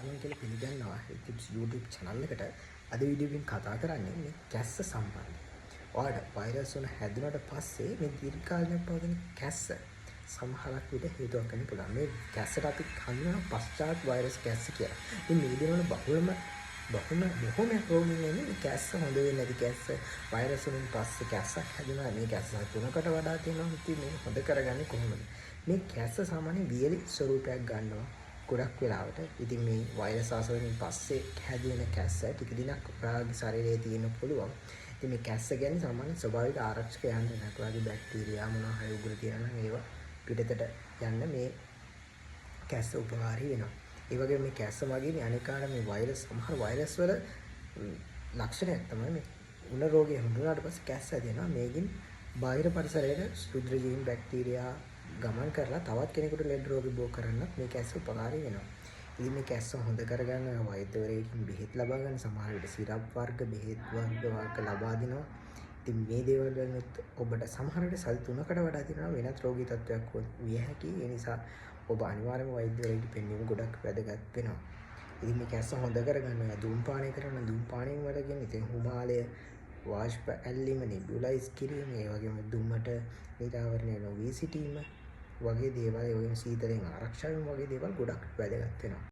අරමුණ කියලා පිළිගන්නවා tips YouTube channel එකට. අද වීඩියෝ එකෙන් කතා කරන්නේ මේ කැස්ස සම්බන්ධයෙන්. ඔයාලට වෛරස් වුණ හැදුනට පස්සේ මේ දීර්ඝකාලීනව පවතින කැස්ස සමහරක් විට හේතුවක් වෙන්න පුළුවන්. මේ කැස්සට අපි හඳුන්වන පශ්චාත් වෛරස් කැස්ස කියලා. ඉතින් මේ දිනවල බොහොම රෝගීන් ඉන්නේ මේ කැස්ස හොඳ වෙන්නේ නැති කැස්ස. වෛරස් වලින් පස්සේ කැස්සක් හැදුනා. මේ කැස්ස තුනකට වඩා තියෙනවා. ඉතින් මේ හොඳ කරගන්නේ කොහොමද? මේ කැස්ස සාමාන්‍ය වියලි ස්වරූපයක් ගන්නවා. ගොඩක් වෙලාවට ඉතින් මේ වෛරස් ආසවලින් පස්සේ හැදෙන කැස්ස ටික දිනක් ඔයාගේ ශරීරයේ තියෙන්න පුළුවන්. ඉතින් මේ කැස්ස කියන්නේ සාමාන්‍ය ස්වභාවික ආරක්ෂක යන්ත්‍රයක්. ඔයාගේ බැක්ටීරියා මොනවා හරි උගුර තියෙනවා නම් ඒවා පිටතට යන්න මේ කැස්ස උපකාරී වෙනවා. ඒ වගේම මේ කැස්ස වගේ අනිකාර මේ වෛරස් සමහර වෛරස් වල ලක්ෂණයක් තමයි මේ උණ රෝගය හඳුනාට පස්සේ කැස්ස හැදෙනවා. මේකින් බාහිර පරිසරයේ ශුද්‍ර ජීවීන් බැක්ටීරියා ගමන් කරලා තවත් කෙනෙකුට ලෙඩ රෝග බෝ කරන්නත් මේ කැස්ස උපකාරී වෙනවා. ඉතින් මේ කැස්ස හොඳ කරගන්න වෛද්‍යවරයෙක්ගෙන් බෙහෙත් ලබා ගන්න සමහර විට සිරප් වර්ග බෙහෙත් වර්ග ලබා දෙනවා. ඉතින් මේ දේවල් වලින් ඔබට සමහර විට සති 3කට වඩා තියෙනවා වෙනත් රෝගී තත්ත්වයක් විය හැකියි. ඒ නිසා ඔබ අනිවාර්යයෙන්ම වෛද්‍යවරයෙකුට පෙන්වීම ගොඩක් වැදගත් වෙනවා. ඉතින් මේ කැස්ස හොඳ කරගන්න ධූමපානය කරන ධූමපානයෙන් වලකින් ඉතින් හුමාලය වාෂ්ප ඇල්ලීම නිබුලයිස් කිරීම ඒ වගේම දුමට නිරාවරණය නොවී සිටීම වගේ දේවල් ඒ වගේම සීතලෙන් ආරක්ෂා වීම වගේ දේවල් ගොඩක් වැදගත් වෙනවා.